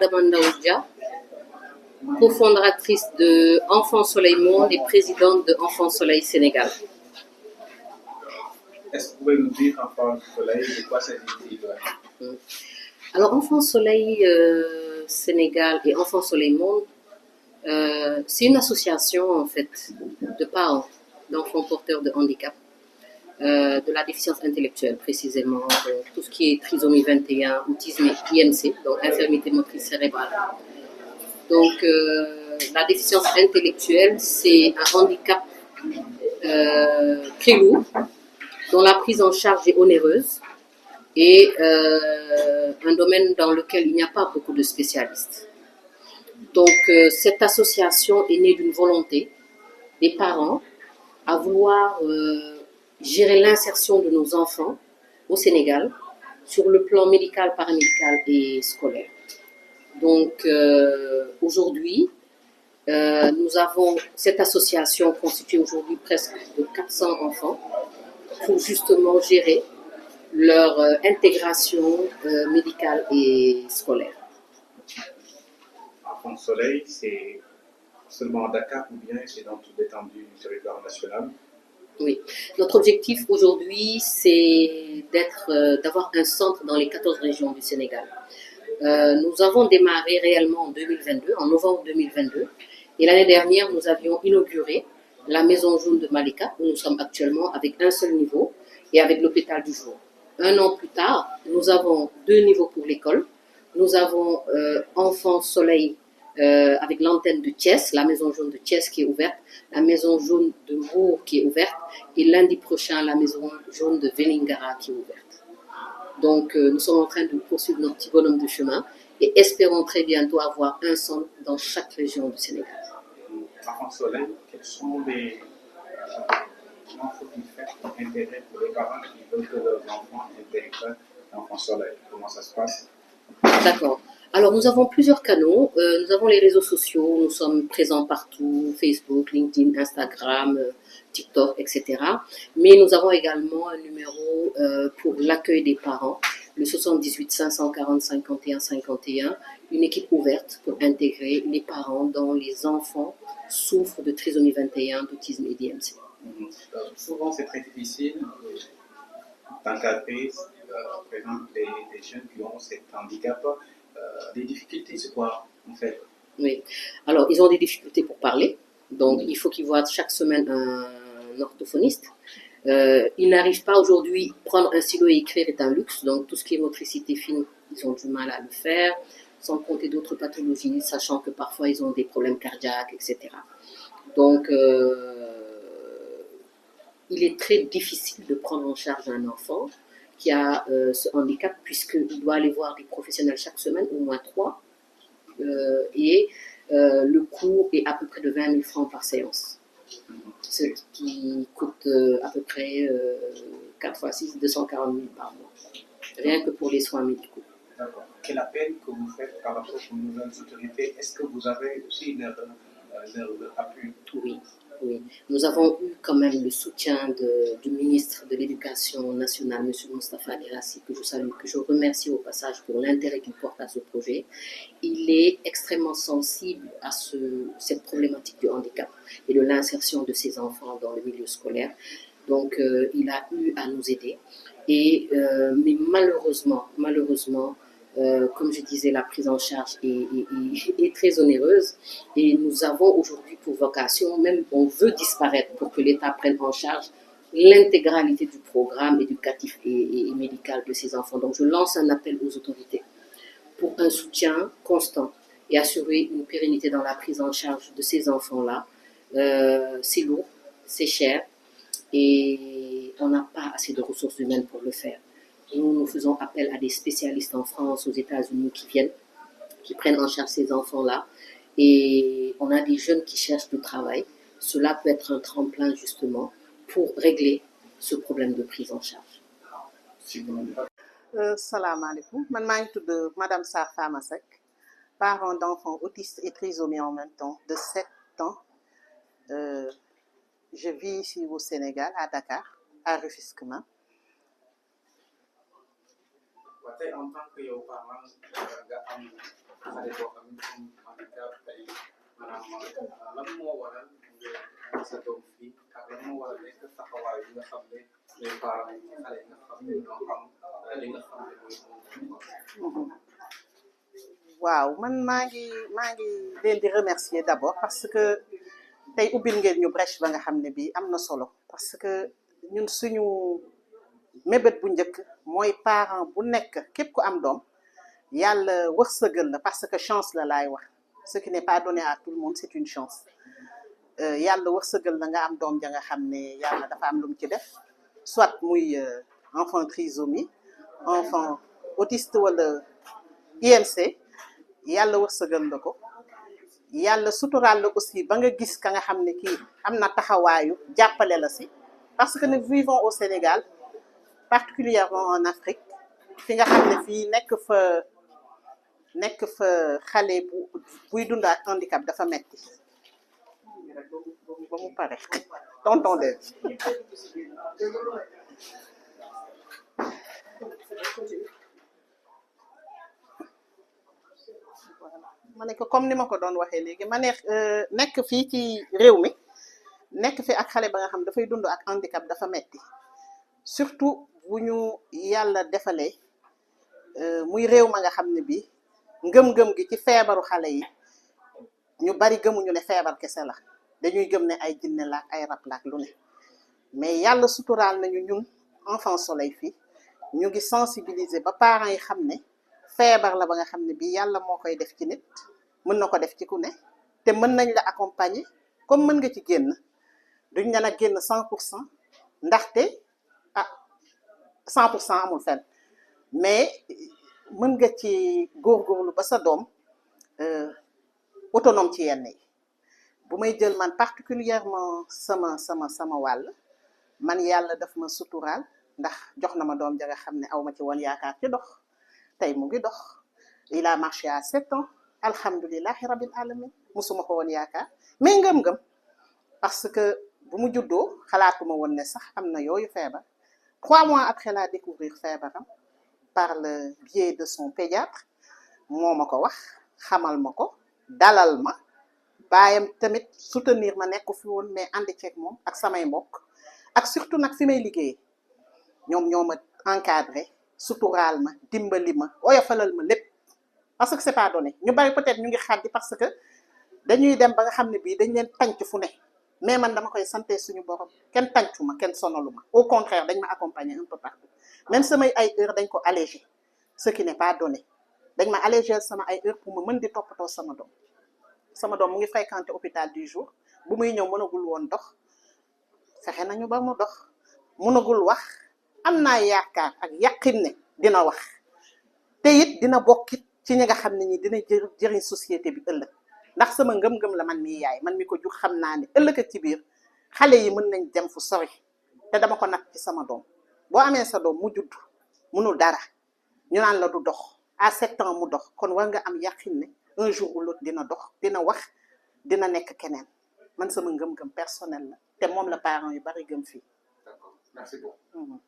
Damanda Oudja, cofondatrice de Enfants Soleil Monde et présidente de Enfants Soleil Sénégal. Est-ce que vous pouvez nous dire, Enfants Soleil, de quoi s'agit-il? Alors, Enfants Soleil Sénégal et Enfants Soleil Monde, c'est une association en fait de parents d'enfants porteurs de handicap, de la déficience intellectuelle précisément, tout ce qui est trisomie 21, autisme et IMC, donc infirmité motrice cérébrale. Donc, la déficience intellectuelle, c'est un handicap très lourd, dont la prise en charge est onéreuse et un domaine dans lequel il n'y a pas beaucoup de spécialistes. Donc, cette association est née d'une volonté des parents à vouloir gérer l'insertion de nos enfants au Sénégal sur le plan médical, paramédical et scolaire. Donc, aujourd'hui, nous avons cette association constituée aujourd'hui presque de 400 enfants pour justement gérer leur intégration médicale et scolaire. Enfants Soleil, c'est seulement à Dakar ou bien c'est dans toute l'étendue du territoire national? Oui, notre objectif aujourd'hui, c'est d'avoir un centre dans les 14 régions du Sénégal. Nous avons démarré réellement en 2022, en novembre 2022, et l'année dernière, nous avions inauguré la Maison Jaune de Malika, où nous sommes actuellement avec un seul niveau et avec l'hôpital du jour. Un an plus tard, nous avons 2 niveaux pour l'école. Nous avons Enfants Soleil avec l'antenne de Thiès, la Maison Jaune de Thiès qui est ouverte, la Maison Jaune de Mbour qui est ouverte, et lundi prochain, la Maison Jaune de Vélingara qui est ouverte. Donc, nous sommes en train de poursuivre notre petit bonhomme de chemin et espérons très bientôt avoir un centre dans chaque région du Sénégal. Enfants Soleil, quels sont les... comment faut-il faire pour intégrer pour les parents qui veulent que leurs enfants intègrent l'Enfant Soleil? Comment ça se passe? D'accord. Alors, nous avons plusieurs canaux. Nous avons les réseaux sociaux. Nous sommes présents partout, Facebook, LinkedIn, Instagram, TikTok, etc. Mais nous avons également un numéro pour l'accueil des parents, le 78 540 51 51, une équipe ouverte pour intégrer les parents dont les enfants souffrent de trisomie 21, d'autisme et d'IMC. Souvent, c'est très difficile d'encadrer, par exemple, les jeunes qui ont cet handicap. Des difficultés, c'est quoi, en fait? Oui. Alors, ils ont des difficultés pour parler. Donc, il faut qu'ils voient chaque semaine un orthophoniste. Ils n'arrivent pas aujourd'hui, prendre un stylo et écrire est un luxe. Donc, tout ce qui est motricité fine, ils ont du mal à le faire, sans compter d'autres pathologies, sachant que parfois, ils ont des problèmes cardiaques, etc. Donc, il est très difficile de prendre en charge un enfant qui a ce handicap, puisqu'il doit aller voir des professionnels chaque semaine, au moins 3. Et le coût est à peu près de 20 000 francs par séance. Ce qui coûte à peu près 4 fois 6, 240 000 par mois. Rien que pour les soins médicaux. D'accord. Quel appel que vous faites par rapport aux nouvelles autorités? Est-ce que vous avez aussi leur appui? Oui. Nous avons eu quand même le soutien du ministre de l'Éducation nationale, M. Moustapha Guirassy, que je salue, que je remercie au passage pour l'intérêt qu'il porte à ce projet. Il est extrêmement sensible à cette problématique du handicap et de l'insertion de ses enfants dans le milieu scolaire. Donc, il a eu à nous aider. Mais malheureusement, comme je disais, la prise en charge est très onéreuse et nous avons aujourd'hui pour vocation, même on veut disparaître pour que l'État prenne en charge l'intégralité du programme éducatif et médical de ces enfants. Donc je lance un appel aux autorités pour un soutien constant et assurer une pérennité dans la prise en charge de ces enfants-là. C'est lourd, c'est cher et on n'a pas assez de ressources humaines pour le faire. Nous faisons appel à des spécialistes en France, aux États-Unis qui viennent, qui prennent en charge ces enfants-là. Et on a des jeunes qui cherchent du travail. Cela peut être un tremplin justement pour régler ce problème de prise en charge. Salam alaikum. Man maa ngi tudd Madame Sarr Fama Seck, parent d'enfants autistes et trisomiques en même temps de 7 ans. Je vis ici au Sénégal, à Dakar, à Rufisque. Tey en tant que yow parent nga am xale boo xam ne am handicap tey maanaam lan moo waral nga sa doom fii ak lan moo waral nekk taxawaay bi nga xam ne les parents yi xale yi nga xam ne ñoo xam li nga xam ne mooy waaw man maa ngi leen di remercier d'abord parce que tey ubbil ngeen ñu brèche ba nga xam ne bii am na solo parce que ñun suñu mébét bu njëkk mooy parent bu nekk képp ku am doom yàlla wërsëgal la parce que chance la laay wax ce qui n'est pas donné à tout le monde c'est une chance yàlla wërsëgal la nga am doom ja nga xam ne yàlla dafa am lu mu ci def soit muy enfant trisomie enfant autiste wala IMC yàlla wërsëgal la ko yàlla suturaal la aussi ba nga gis ka nga xam ne kii am na taxawaayu jàppale la si parce que nous vivons au Sénégal particulièrement en Afrique fi nga xam ne fii nekk fa xale buy dund ak handicap dafa metti ba mu pare tonton de ma ne ko comme ni ma ko doon waxee léegi ma ne nekk fii ci réew mi nekk fi ak xale ba nga xam dafay dund ak handicap dafa metti surtout bu ñu yàlla defalee muy réew ma nga xam ne bii ngëm-ngëm gi ci feebaru xale yi ñu bari gëmuñu ne feebar kese la dañuy gëm ne ay jinne laak ay rab laak lu ne mais yàlla suturaal nañu ñun enfant soleil fii ñu ngi sensibiliser ba parents yi xam ne feebar la ba nga xam ne bii yàlla moo koy def ci nit mën na ko def ci ku ne te mën nañ la accompagner comme mën nga ci génn duñ ne nag génn 100% ndaxte 100% amul fenn mais mën nga ci góorgóorlu ba sa doom autonome ci yenn yi bu may jël man particulièrement sama wàll man yàlla daf ma suturaal ndax jox na ma doom ja nga xam ne aw ma ci woon yaakaar ci dox tey mu ngi dox il a marché à 7 ans alhamdulilahi rabbil alamin musuma ko woon yaakaar mais ngëm-ngëm parce que bu mu juddoo xalaatuma woon ne sax am na yooyu feebar 3 mois après la découvrir feebaram par le biais de son pédiatre moo ma ko wax xamal ma ko dalal ma baayam tamit soutenir ma nekk fi woon mais ànd ceeg moom ak samay mbokk ak surtout nag fi may liggéey ñoom ñoo ma encadré suturaal ma dimbali ma oyofalal ma lépp parce que c'est pas donné ñu bari peut-être ñu ngi xaddi parce que dañuy dem ba nga xam ne bii dañ leen tànc fu ne mais man dama koy santé suñu borom kenn tàncu ma kenn sonalu ma au contraire dañ ma accompagner un peu partout même samay ay heures dañ ko allégé ce qui n'est pas donné dañ ma allégé sama ay heures pour ma mën di toppatoo sama doom mu ngi fréquenté hôpital du jour bu muy ñëw mënagul woon dox fexe nañu ba mu dox mënagul wax am naa yaakaar ak yaqin ne dina wax te it dina bokkit ci ñi nga xam ne ñi dina jëriñ société bi ëllëg ndax sama ngëm-ngëm la man mi yaay man mi ko jur xam naa ne ëllëg ak ci biir xale yi mën nañ dem fu sori te dama ko nag ci sama doom boo amee sa doom mu judd munul dara ñu naan la du dox à 7 ans mu dox kon war nga am yaqin ne un jour ou l'autre dina dox dina wax dina nekk keneen man sama ngëm-ngëm personnel la te moom la parents yu bari gëm fii. D'accord, merci beaucoup.